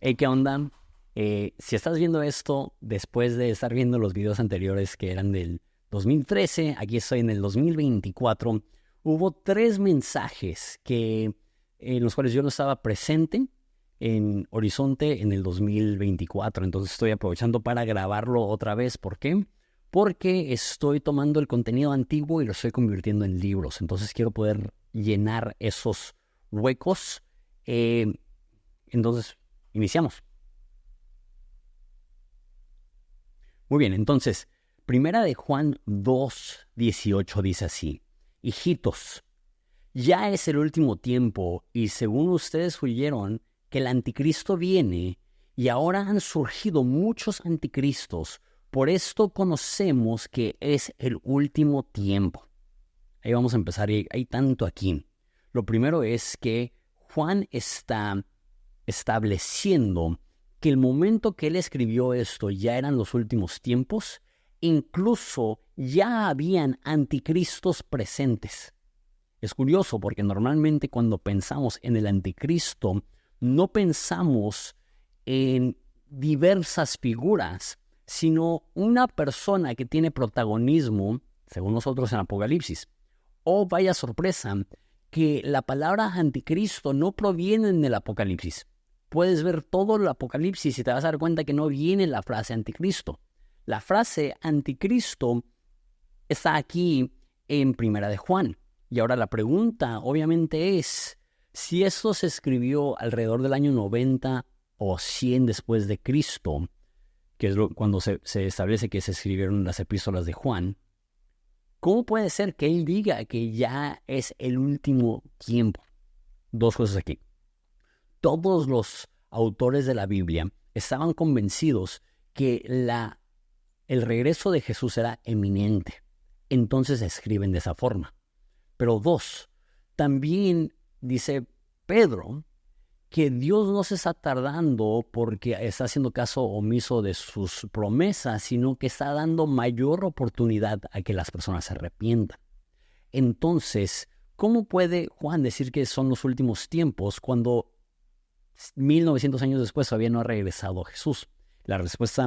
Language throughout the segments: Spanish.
Hey, ¿qué onda? Si estás viendo esto después de estar viendo los videos anteriores que eran del 2013, aquí estoy en el 2024, hubo 3 mensajes en los cuales yo no estaba presente en Horizonte en el 2024. Entonces estoy aprovechando para grabarlo otra vez. ¿Por qué? Porque estoy tomando el contenido antiguo y lo estoy convirtiendo en libros. Entonces quiero poder llenar esos huecos. Entonces, iniciamos. Muy bien, entonces, Primera de Juan 2:18 dice así: Hijitos, ya es el último tiempo, y según ustedes oyeron que el anticristo viene, y ahora han surgido muchos anticristos. Por esto conocemos que es el último tiempo. Ahí vamos a empezar, y hay tanto aquí. Lo primero es que Juan está estableciendo que el momento que él escribió esto ya eran los últimos tiempos. Incluso ya habían anticristos presentes. Es curioso porque normalmente cuando pensamos en el anticristo no pensamos en diversas figuras, sino una persona que tiene protagonismo, según nosotros en Apocalipsis. Oh, vaya sorpresa, que la palabra anticristo no proviene del Apocalipsis. Puedes ver todo el Apocalipsis y te vas a dar cuenta que no viene la frase anticristo. La frase anticristo está aquí en Primera de Juan. Y ahora la pregunta obviamente es, si esto se escribió alrededor del año 90 o 100 después de Cristo, que es cuando se establece que se escribieron las epístolas de Juan, ¿cómo puede ser que él diga que ya es el último tiempo? 2 cosas aquí. Todos los autores de la Biblia estaban convencidos que el regreso de Jesús era eminente. Entonces escriben de esa forma. Pero 2, también dice Pedro que Dios no se está tardando porque está haciendo caso omiso de sus promesas, sino que está dando mayor oportunidad a que las personas se arrepientan. Entonces, ¿cómo puede Juan decir que son los últimos tiempos cuando 1900 años después todavía no ha regresado Jesús? La respuesta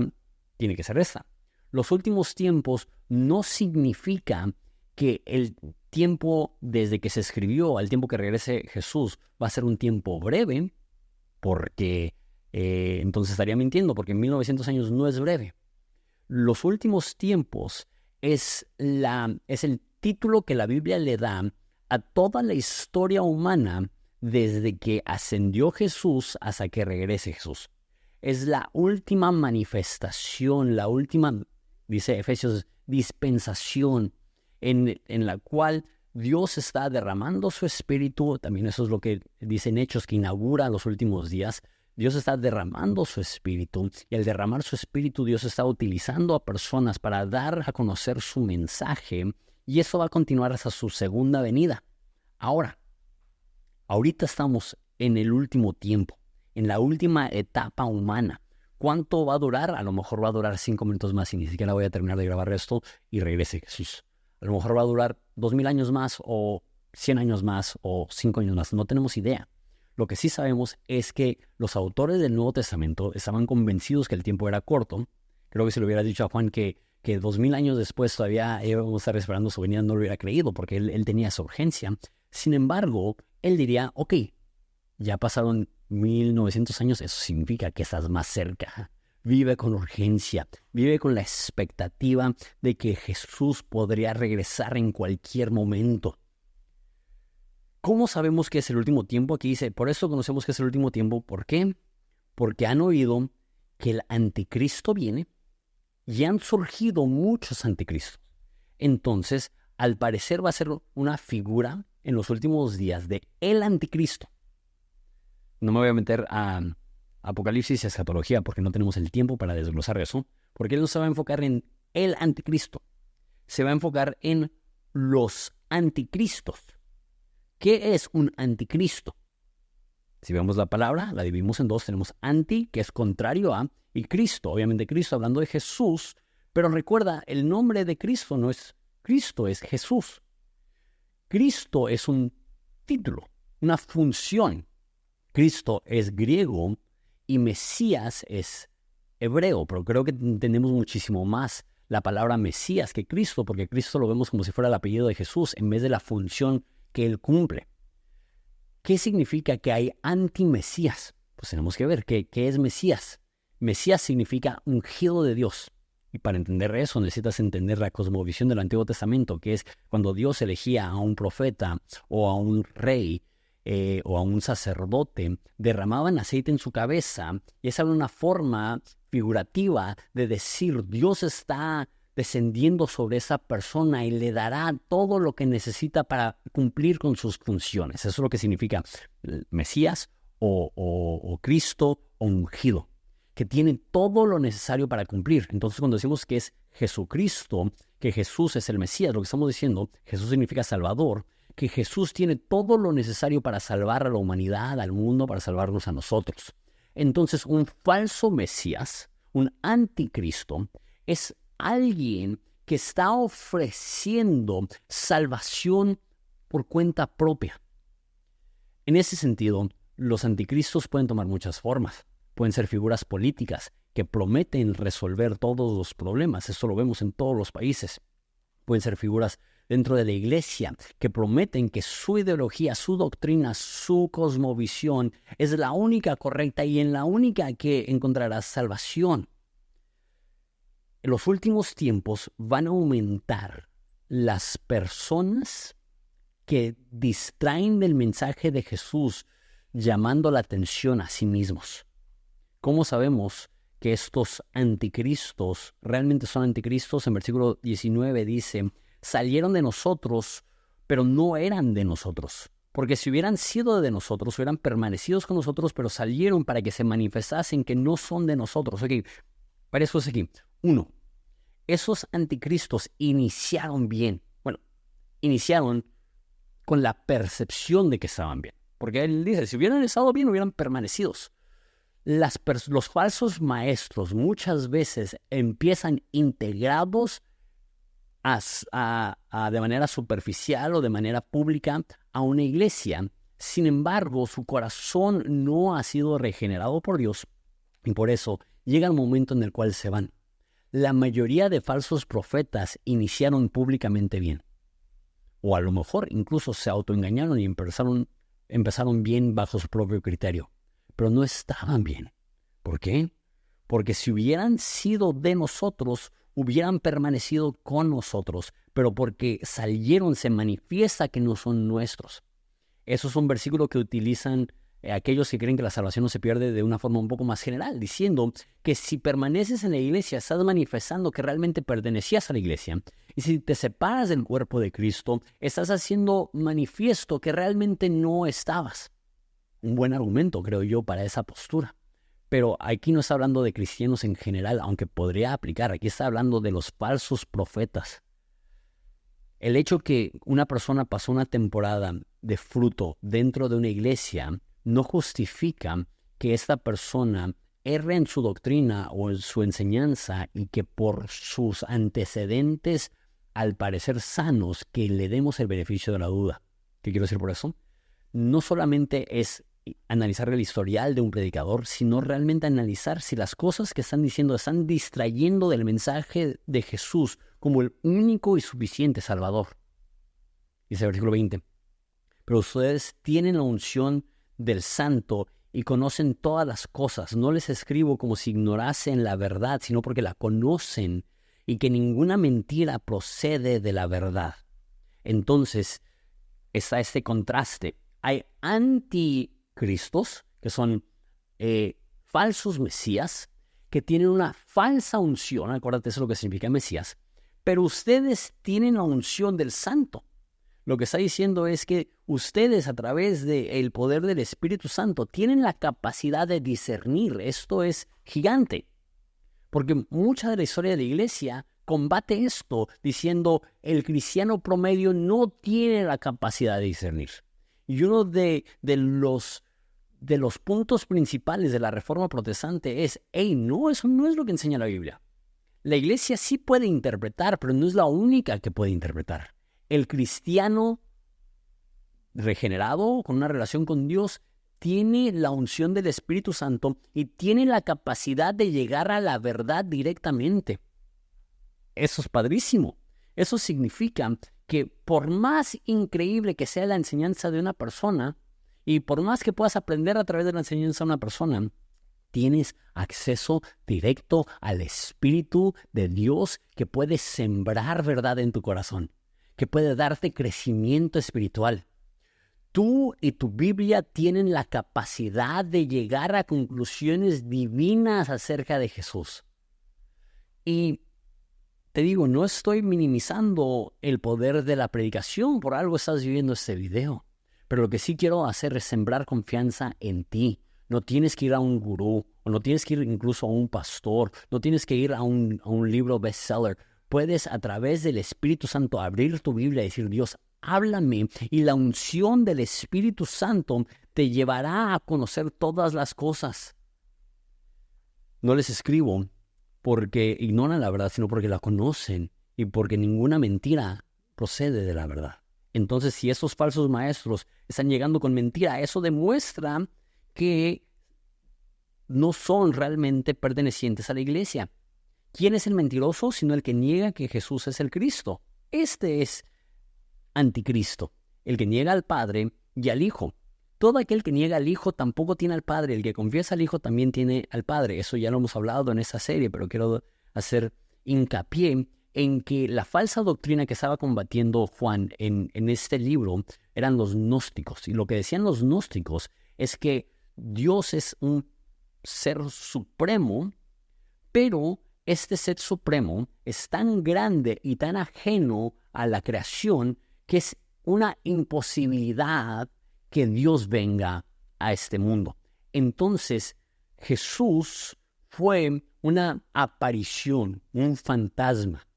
tiene que ser esta. Los últimos tiempos no significa que el tiempo desde que se escribió al tiempo que regrese Jesús va a ser un tiempo breve, porque entonces estaría mintiendo, porque 1900 años no es breve. Los últimos tiempos es el título que la Biblia le da a toda la historia humana desde que ascendió Jesús hasta que regrese Jesús. Es la última manifestación, la última, dice Efesios, dispensación en la cual Dios está derramando su espíritu. También eso es lo que dicen Hechos, que inaugura los últimos días. Dios está derramando su espíritu, y al derramar su espíritu Dios está utilizando a personas para dar a conocer su mensaje, y eso va a continuar hasta su segunda venida. Ahorita estamos en el último tiempo, en la última etapa humana. ¿Cuánto va a durar? A lo mejor va a durar 5 minutos más y ni siquiera voy a terminar de grabar esto y regrese Jesús. A lo mejor va a durar 2000 años más, o 100 años más, o 5 años más. No tenemos idea. Lo que sí sabemos es que los autores del Nuevo Testamento estaban convencidos que el tiempo era corto. Creo que si le hubiera dicho a Juan que 2000 años después todavía íbamos a estar esperando su venida, no lo hubiera creído, porque él tenía esa urgencia. Sin embargo, él diría, ok, ya pasaron 1900 años, eso significa que estás más cerca. Vive con urgencia, vive con la expectativa de que Jesús podría regresar en cualquier momento. ¿Cómo sabemos que es el último tiempo? Aquí dice, por eso conocemos que es el último tiempo. ¿Por qué? Porque han oído que el anticristo viene y han surgido muchos anticristos. Entonces, al parecer va a ser una figura en los últimos días de el anticristo. No me voy a meter a Apocalipsis y escatología porque no tenemos el tiempo para desglosar eso, porque él no se va a enfocar en el anticristo, se va a enfocar en los anticristos. ¿Qué es un anticristo? Si vemos la palabra, la dividimos en 2. Tenemos anti, que es contrario a, y Cristo. Obviamente Cristo hablando de Jesús, pero recuerda, el nombre de Cristo no es Cristo, es Jesús. Cristo es un título, una función. Cristo es griego Y Mesías es hebreo, pero creo que entendemos muchísimo más la palabra Mesías que Cristo, porque Cristo lo vemos como si fuera el apellido de Jesús en vez de la función que Él cumple. ¿Qué significa que hay anti-Mesías? Pues tenemos que ver qué es Mesías. Mesías significa ungido de Dios. Y para entender eso necesitas entender la cosmovisión del Antiguo Testamento, que es cuando Dios elegía a un profeta o a un rey o a un sacerdote, derramaban aceite en su cabeza, y esa era una forma figurativa de decir: Dios está descendiendo sobre esa persona y le dará todo lo que necesita para cumplir con sus funciones. Eso es lo que significa Mesías o Cristo o ungido, que tiene todo lo necesario para cumplir. Entonces, cuando decimos que es Jesucristo, que Jesús es el Mesías, lo que estamos diciendo, Jesús significa Salvador, que Jesús tiene todo lo necesario para salvar a la humanidad, al mundo, para salvarnos a nosotros. Entonces, un falso Mesías, un anticristo, es alguien que está ofreciendo salvación por cuenta propia. En ese sentido, los anticristos pueden tomar muchas formas. Pueden ser figuras políticas que prometen resolver todos los problemas. Eso lo vemos en todos los países. Pueden ser figuras dentro de la iglesia que prometen que su ideología, su doctrina, su cosmovisión es la única correcta y en la única que encontrarás salvación. En los últimos tiempos van a aumentar las personas que distraen del mensaje de Jesús, llamando la atención a sí mismos. ¿Cómo sabemos que estos anticristos realmente son anticristos? En versículo 19 dice: salieron de nosotros, pero no eran de nosotros. Porque si hubieran sido de nosotros, hubieran permanecido con nosotros, pero salieron para que se manifestasen que no son de nosotros. Ok, varias cosas aquí. Uno, esos anticristos iniciaron bien. Bueno, iniciaron con la percepción de que estaban bien. Porque él dice: si hubieran estado bien, hubieran permanecido. Los falsos maestros muchas veces empiezan integrados de manera superficial o de manera pública a una iglesia. Sin embargo, su corazón no ha sido regenerado por Dios y por eso llega el momento en el cual se van. La mayoría de falsos profetas iniciaron públicamente bien. O a lo mejor incluso se autoengañaron y empezaron bien bajo su propio criterio. Pero no estaban bien. ¿Por qué? Porque si hubieran sido de nosotros, hubieran permanecido con nosotros, pero porque salieron se manifiesta que no son nuestros. Eso es un versículo que utilizan aquellos que creen que la salvación no se pierde de una forma un poco más general, diciendo que si permaneces en la iglesia, estás manifestando que realmente pertenecías a la iglesia. Y si te separas del cuerpo de Cristo, estás haciendo manifiesto que realmente no estabas. Un buen argumento, creo yo, para esa postura. Pero aquí no está hablando de cristianos en general, aunque podría aplicar. Aquí está hablando de los falsos profetas. El hecho que una persona pasó una temporada de fruto dentro de una iglesia no justifica que esta persona erre en su doctrina o en su enseñanza y que por sus antecedentes, al parecer sanos, que le demos el beneficio de la duda. ¿Qué quiero decir por eso? No solamente es analizar el historial de un predicador, sino realmente analizar si las cosas que están diciendo están distrayendo del mensaje de Jesús como el único y suficiente Salvador. Dice el versículo 20: pero ustedes tienen la unción del Santo y conocen todas las cosas. No les escribo como si ignorasen la verdad, sino porque la conocen y que ninguna mentira procede de la verdad. Entonces está este contraste. Hay anticristos, que son falsos mesías, que tienen una falsa unción. Acuérdate, eso es lo que significa Mesías. Pero ustedes tienen la unción del Santo. Lo que está diciendo es que ustedes, a través del poder del Espíritu Santo, tienen la capacidad de discernir. Esto es gigante. Porque mucha de la historia de la iglesia combate esto, diciendo el cristiano promedio no tiene la capacidad de discernir. Y uno de los puntos principales de la Reforma Protestante es: no, eso no es lo que enseña la Biblia. La iglesia sí puede interpretar, pero no es la única que puede interpretar. El cristiano regenerado, con una relación con Dios, tiene la unción del Espíritu Santo y tiene la capacidad de llegar a la verdad directamente. Eso es padrísimo. Eso significa que por más increíble que sea la enseñanza de una persona y por más que puedas aprender a través de la enseñanza de una persona, tienes acceso directo al Espíritu de Dios que puede sembrar verdad en tu corazón, que puede darte crecimiento espiritual. Tú y tu Biblia tienen la capacidad de llegar a conclusiones divinas acerca de Jesús. Y te digo, no estoy minimizando el poder de la predicación, por algo estás viviendo este video. Pero lo que sí quiero hacer es sembrar confianza en ti. No tienes que ir a un gurú, o no tienes que ir incluso a un pastor, no tienes que ir a un libro bestseller. Puedes a través del Espíritu Santo abrir tu Biblia y decir, Dios, háblame, y la unción del Espíritu Santo te llevará a conocer todas las cosas. No les escribo porque ignoran la verdad, sino porque la conocen y porque ninguna mentira procede de la verdad. Entonces, si esos falsos maestros están llegando con mentira, eso demuestra que no son realmente pertenecientes a la iglesia. ¿Quién es el mentiroso? Sino el que niega que Jesús es el Cristo. Este es anticristo, el que niega al Padre y al Hijo. Todo aquel que niega al Hijo tampoco tiene al Padre. El que confiesa al Hijo también tiene al Padre. Eso ya lo hemos hablado en esta serie, pero quiero hacer hincapié en que la falsa doctrina que estaba combatiendo Juan en este libro eran los gnósticos. Y lo que decían los gnósticos es que Dios es un ser supremo, pero este ser supremo es tan grande y tan ajeno a la creación que es una imposibilidad que Dios venga a este mundo. Entonces, Jesús fue una aparición, un fantasma,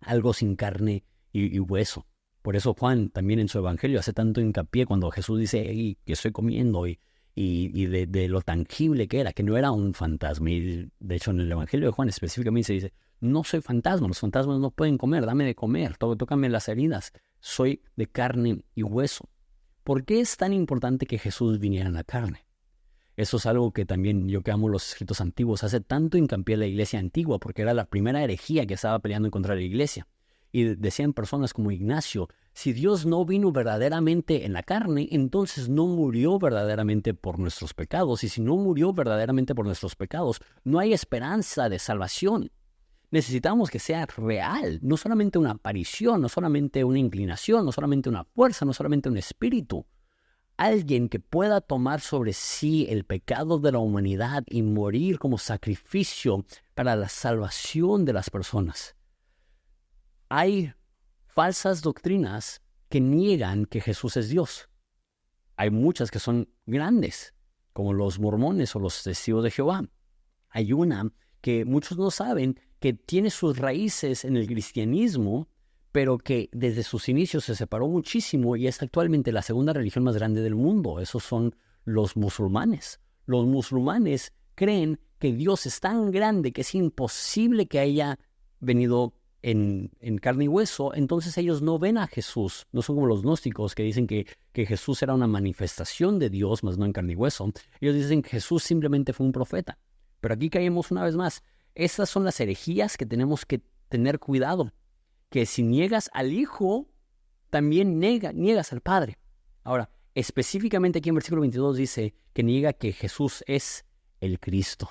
algo sin carne y hueso. Por eso Juan también en su evangelio hace tanto hincapié cuando Jesús dice, hey, que estoy comiendo y de lo tangible que era, que no era un fantasma. Y de hecho en el evangelio de Juan específicamente se dice, no soy fantasma, los fantasmas no pueden comer, dame de comer, tócame las heridas, soy de carne y hueso. ¿Por qué es tan importante que Jesús viniera en la carne? Eso es algo que también yo que amo los escritos antiguos, hace tanto hincapié en la iglesia antigua, porque era la primera herejía que estaba peleando en contra de la iglesia. Y decían personas como Ignacio, si Dios no vino verdaderamente en la carne, entonces no murió verdaderamente por nuestros pecados. Y si no murió verdaderamente por nuestros pecados, no hay esperanza de salvación. Necesitamos que sea real, no solamente una aparición, no solamente una inclinación, no solamente una fuerza, no solamente un espíritu. Alguien que pueda tomar sobre sí el pecado de la humanidad y morir como sacrificio para la salvación de las personas. Hay falsas doctrinas que niegan que Jesús es Dios. Hay muchas que son grandes, como los mormones o los testigos de Jehová. Hay una que muchos no saben que tiene sus raíces en el cristianismo, pero que desde sus inicios se separó muchísimo y es actualmente la segunda religión más grande del mundo. Esos son los musulmanes. Los musulmanes creen que Dios es tan grande que es imposible que haya venido en carne y hueso. Entonces ellos no ven a Jesús. No son como los gnósticos que dicen que Jesús era una manifestación de Dios, más no en carne y hueso. Ellos dicen que Jesús simplemente fue un profeta. Pero aquí caemos una vez más. Estas son las herejías que tenemos que tener cuidado. Que si niegas al Hijo, también niegas al Padre. Ahora, específicamente aquí en versículo 22 dice que niega que Jesús es el Cristo.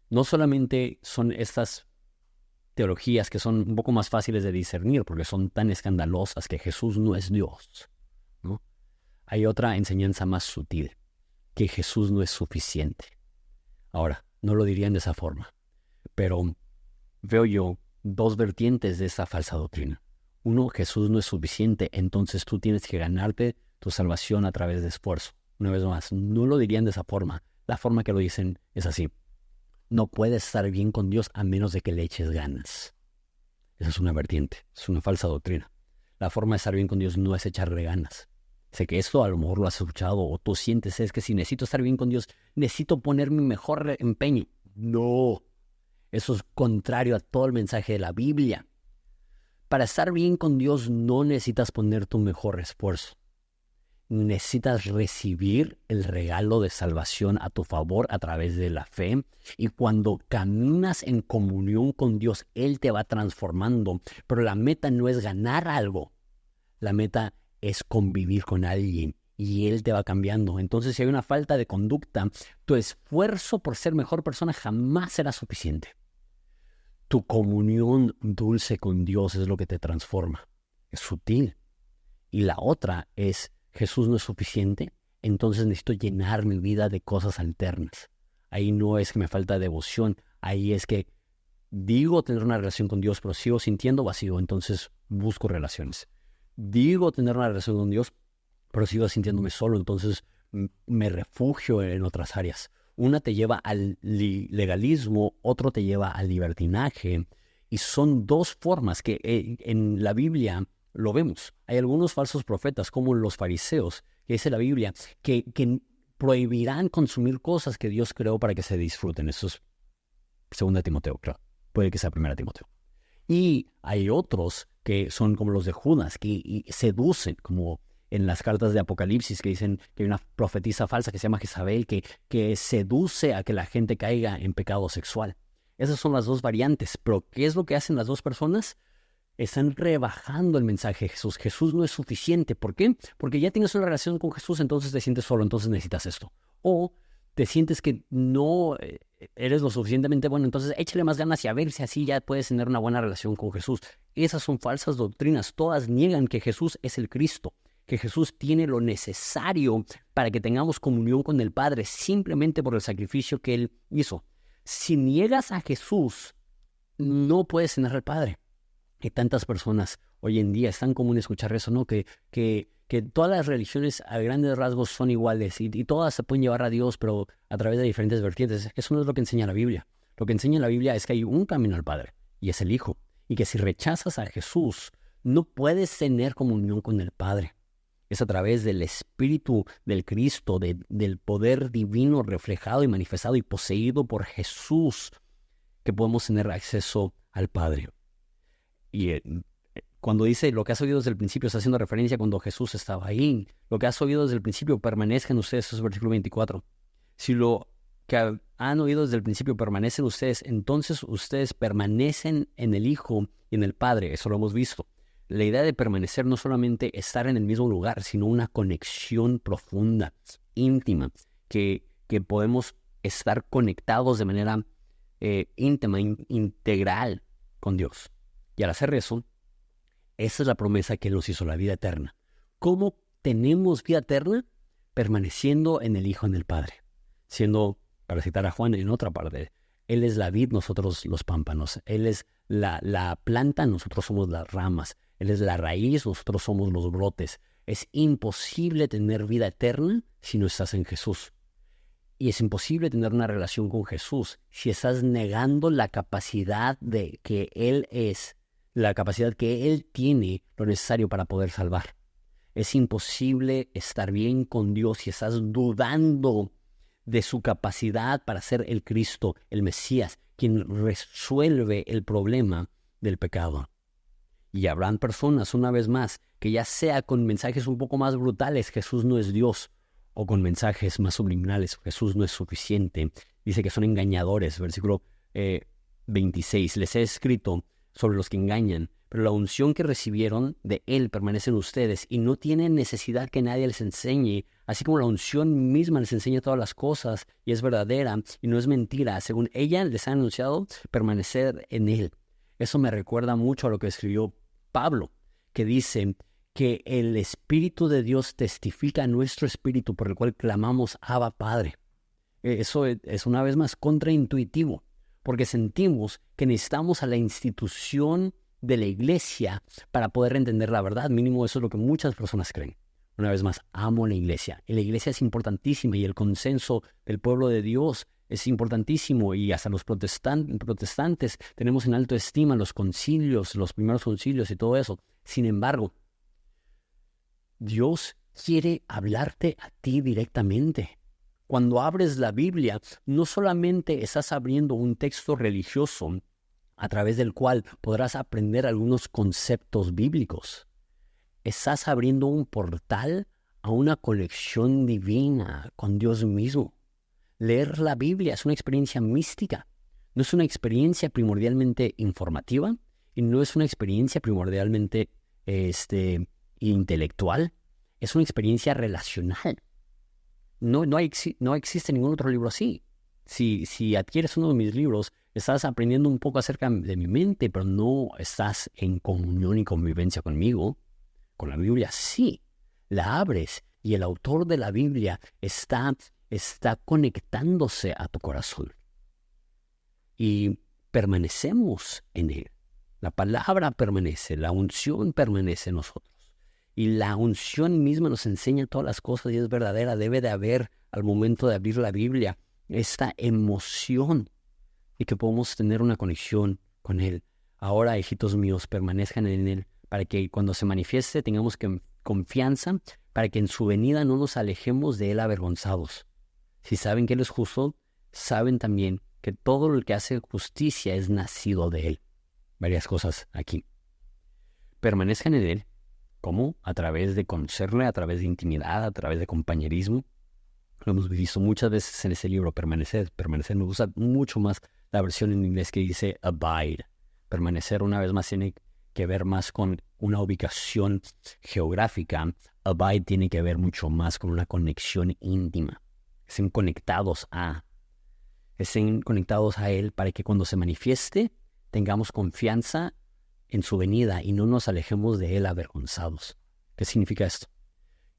No solamente son estas teologías que son un poco más fáciles de discernir porque son tan escandalosas que Jesús no es Dios, ¿no? Hay otra enseñanza más sutil, que Jesús no es suficiente. Ahora, no lo dirían de esa forma, pero veo yo dos vertientes de esa falsa doctrina. Uno, Jesús no es suficiente, entonces tú tienes que ganarte tu salvación a través de esfuerzo. Una vez más, no lo dirían de esa forma. La forma que lo dicen es así. No puedes estar bien con Dios a menos de que le eches ganas. Esa es una vertiente, es una falsa doctrina. La forma de estar bien con Dios no es echarle ganas. Sé que esto a lo mejor lo has escuchado o tú sientes, es que si necesito estar bien con Dios, necesito poner mi mejor empeño. No, eso es contrario a todo el mensaje de la Biblia. Para estar bien con Dios no necesitas poner tu mejor esfuerzo. necesitas recibir el regalo de salvación a tu favor a través de la fe. Y cuando caminas en comunión con Dios, Él te va transformando. Pero la meta no es ganar algo. La meta es convivir con alguien y Él te va cambiando. Entonces, si hay una falta de conducta, tu esfuerzo por ser mejor persona jamás será suficiente. Tu comunión dulce con Dios es lo que te transforma. Es sutil. Y la otra es, Jesús no es suficiente, entonces necesito llenar mi vida de cosas alternas. Ahí no es que me falta devoción, ahí es que digo tener una relación con Dios, pero sigo sintiendo vacío, entonces busco relaciones. Digo tener una relación con Dios, pero sigo sintiéndome solo, entonces me refugio en otras áreas. Una te lleva al legalismo, otro te lleva al libertinaje, y son dos formas que en la Biblia lo vemos. Hay algunos falsos profetas, como los fariseos, que dice la Biblia, que prohibirán consumir cosas que Dios creó para que se disfruten. Eso es 2 Timoteo, claro. Puede que sea 1 Timoteo. Y hay otros que son como los de Judas, que seducen, como en las cartas de Apocalipsis, que dicen que hay una profetisa falsa que se llama Jezabel, que seduce a que la gente caiga en pecado sexual. Esas son las dos variantes. Pero ¿qué es lo que hacen las dos personas? Están rebajando el mensaje de Jesús. Jesús no es suficiente. ¿Por qué? Porque ya tienes una relación con Jesús, entonces te sientes solo, entonces necesitas esto. O te sientes que no eres lo suficientemente bueno, entonces échale más ganas y a ver si así ya puedes tener una buena relación con Jesús. Esas son falsas doctrinas. Todas niegan que Jesús es el Cristo, que Jesús tiene lo necesario para que tengamos comunión con el Padre simplemente por el sacrificio que Él hizo. Si niegas a Jesús, no puedes tener al Padre. Que tantas personas hoy en día es tan común escuchar eso, ¿no? Que todas las religiones a grandes rasgos son iguales y todas se pueden llevar a Dios, pero a través de diferentes vertientes. Eso no es lo que enseña la Biblia. Lo que enseña la Biblia es que hay un camino al Padre, y es el Hijo. Y que si rechazas a Jesús, no puedes tener comunión con el Padre. Es a través del Espíritu del Cristo, del poder divino reflejado y manifestado y poseído por Jesús, que podemos tener acceso al Padre. Y cuando dice lo que has oído desde el principio, está haciendo referencia a cuando Jesús estaba ahí. Lo que has oído desde el principio permanezca en ustedes, eso es versículo 24. Si lo que han oído desde el principio permanece en ustedes, entonces ustedes permanecen en el Hijo y en el Padre. Eso lo hemos visto. La idea de permanecer no solamente estar en el mismo lugar, sino una conexión profunda, íntima, que podemos estar conectados de manera íntima, integral con Dios. Y al hacer eso, esa es la promesa que Él nos hizo, la vida eterna. ¿Cómo tenemos vida eterna? Permaneciendo en el Hijo, en el Padre. Siendo, para citar a Juan en otra parte, Él es la vid, nosotros los pámpanos. Él es la planta, nosotros somos las ramas. Él es la raíz, nosotros somos los brotes. Es imposible tener vida eterna si no estás en Jesús. Y es imposible tener una relación con Jesús si estás negando la capacidad de que Él es, la capacidad que Él tiene, lo necesario para poder salvar. Es imposible estar bien con Dios si estás dudando de su capacidad para ser el Cristo, el Mesías, quien resuelve el problema del pecado. Y habrán personas, una vez más, que ya sea con mensajes un poco más brutales, Jesús no es Dios, o con mensajes más subliminales, Jesús no es suficiente. Dice que son engañadores, versículo 26. Les he escrito sobre los que engañan, pero la unción que recibieron de Él permanece en ustedes y no tienen necesidad que nadie les enseñe, así como la unción misma les enseña todas las cosas y es verdadera y no es mentira. Según ella les ha anunciado, permanecer en Él. Eso me recuerda mucho a lo que escribió Pablo, que dice que el Espíritu de Dios testifica a nuestro espíritu por el cual clamamos Abba Padre. Eso es una vez más contraintuitivo, porque sentimos que necesitamos a la institución de la iglesia para poder entender la verdad. Mínimo eso es lo que muchas personas creen. Una vez más, amo la iglesia. Y la iglesia es importantísima y el consenso del pueblo de Dios es importantísimo. Y hasta los protestantes tenemos en alto estima los concilios, los primeros concilios y todo eso. Sin embargo, Dios quiere hablarte a ti directamente. Cuando abres la Biblia, no solamente estás abriendo un texto religioso a través del cual podrás aprender algunos conceptos bíblicos. Estás abriendo un portal a una conexión divina con Dios mismo. Leer la Biblia es una experiencia mística. No es una experiencia primordialmente informativa y no es una experiencia primordialmente intelectual. Es una experiencia relacional. No existe ningún otro libro así. Si adquieres uno de mis libros, estás aprendiendo un poco acerca de mi mente, pero no estás en comunión y convivencia conmigo. Con la Biblia sí. La abres y el autor de la Biblia está conectándose a tu corazón. Y permanecemos en él. La palabra permanece, la unción permanece en nosotros. Y la unción misma nos enseña todas las cosas y es verdadera. Debe de haber, al momento de abrir la Biblia, esta emoción y que podamos tener una conexión con Él. Ahora, hijitos míos, permanezcan en Él para que cuando se manifieste tengamos confianza, para que en su venida no nos alejemos de Él avergonzados. Si saben que Él es justo, saben también que todo el que hace justicia es nacido de Él. Varias cosas aquí. Permanezcan en Él. ¿Cómo? A través de conocerle, a través de intimidad, a través de compañerismo. Lo hemos visto muchas veces en ese libro, permanecer. Me gusta mucho más la versión en inglés que dice abide. Permanecer una vez más tiene que ver más con una ubicación geográfica. Abide tiene que ver mucho más con una conexión íntima. Estén conectados a Él para que cuando se manifieste tengamos confianza en su venida y no nos alejemos de Él avergonzados. ¿Qué significa esto?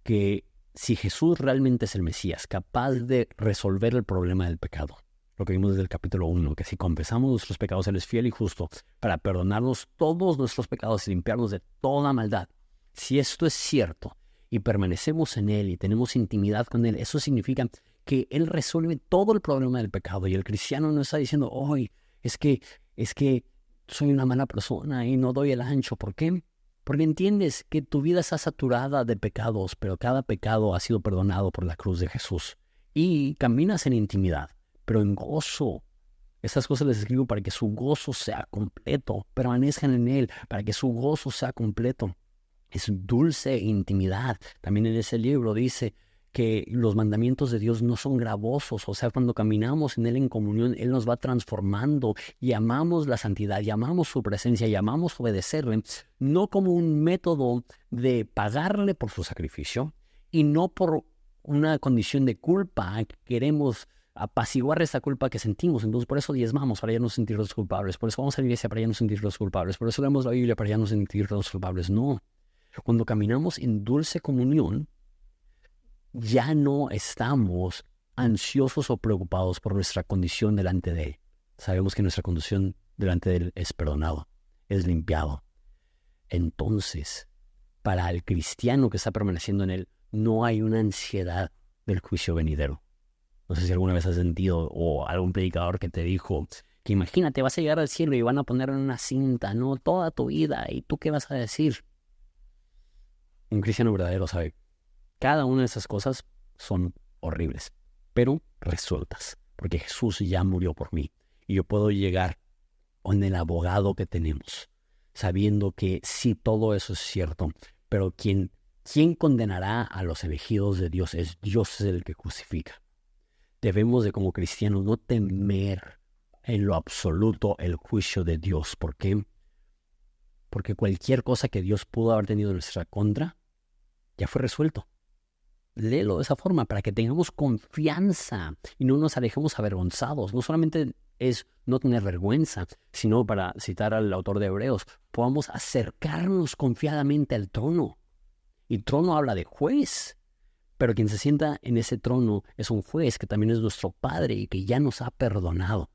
Que si Jesús realmente es el Mesías, capaz de resolver el problema del pecado, lo que vimos desde el capítulo 1, que si confesamos nuestros pecados, Él es fiel y justo para perdonarnos todos nuestros pecados y limpiarnos de toda maldad. Si esto es cierto y permanecemos en Él y tenemos intimidad con Él, eso significa que Él resuelve todo el problema del pecado y el cristiano no está diciendo, hoy es que soy una mala persona y no doy el ancho. ¿Por qué? Porque entiendes que tu vida está saturada de pecados, pero cada pecado ha sido perdonado por la cruz de Jesús. Y caminas en intimidad, pero en gozo. Estas cosas les escribo para que su gozo sea completo. Permanezcan en Él para que su gozo sea completo. Es dulce intimidad. También en ese libro dice que los mandamientos de Dios no son gravosos, o sea, cuando caminamos en Él en comunión, Él nos va transformando y amamos la santidad, y amamos su presencia, y amamos obedecerle, no como un método de pagarle por su sacrificio, y no por una condición de culpa, que queremos apaciguar esa culpa que sentimos. Entonces por eso diezmamos, para ya no sentirnos culpables, por eso vamos a la iglesia, para ya no sentirnos culpables, por eso leemos la Biblia, para ya no sentirnos culpables. No, cuando caminamos en dulce comunión, ya no estamos ansiosos o preocupados por nuestra condición delante de Él. Sabemos que nuestra condición delante de Él es perdonado, es limpiado. Entonces, para el cristiano que está permaneciendo en Él, no hay una ansiedad del juicio venidero. No sé si alguna vez has sentido o algún predicador que te dijo que imagínate, vas a llegar al cielo y van a poner en una cinta, ¿no? Toda tu vida, ¿y tú qué vas a decir? Un cristiano verdadero sabe. Cada una de esas cosas son horribles, pero resueltas, porque Jesús ya murió por mí. Y yo puedo llegar con el abogado que tenemos, sabiendo que sí, todo eso es cierto, pero ¿quién condenará a los elegidos de Dios? Es Dios el que justifica. Debemos de, como cristianos, no temer en lo absoluto el juicio de Dios. ¿Por qué? Porque cualquier cosa que Dios pudo haber tenido en nuestra contra, ya fue resuelto. Léelo de esa forma para que tengamos confianza y no nos alejemos avergonzados. No solamente es no tener vergüenza, sino, para citar al autor de Hebreos, podamos acercarnos confiadamente al trono. Y trono habla de juez, pero quien se sienta en ese trono es un juez que también es nuestro Padre y que ya nos ha perdonado.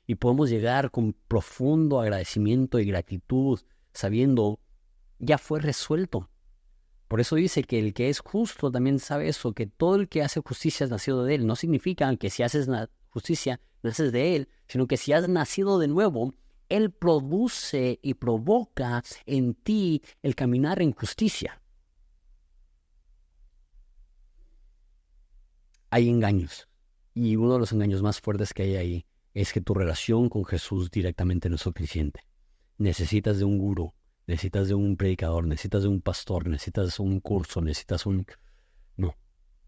Y podemos llegar con profundo agradecimiento y gratitud, sabiendo, ya fue resuelto. Por eso dice que el que es justo también sabe eso, que todo el que hace justicia es nacido de Él. No significa que si haces justicia, naces de Él, sino que si has nacido de nuevo, Él produce y provoca en ti el caminar en justicia. Hay engaños, y uno de los engaños más fuertes que hay ahí es que tu relación con Jesús directamente no es suficiente. Necesitas de un gurú. Necesitas de un predicador, necesitas de un pastor, necesitas un curso, necesitas No,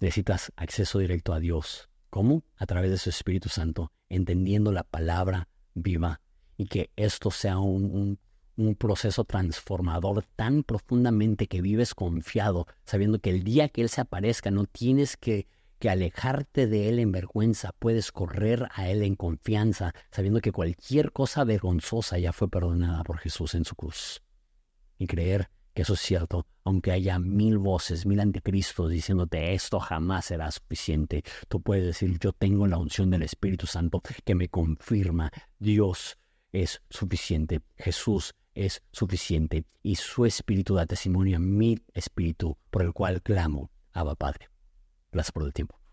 necesitas acceso directo a Dios. ¿Cómo? A través de su Espíritu Santo, entendiendo la palabra viva y que esto sea un proceso transformador tan profundamente que vives confiado, sabiendo que el día que Él se aparezca no tienes que alejarte de Él en vergüenza, puedes correr a Él en confianza, sabiendo que cualquier cosa vergonzosa ya fue perdonada por Jesús en su cruz. Y creer que eso es cierto, aunque haya 1000 voces, 1000 anticristos diciéndote esto jamás será suficiente. Tú puedes decir, yo tengo la unción del Espíritu Santo que me confirma, Dios es suficiente, Jesús es suficiente, y su Espíritu da testimonio a mi espíritu, por el cual clamo, Abba Padre. Gracias por el tiempo.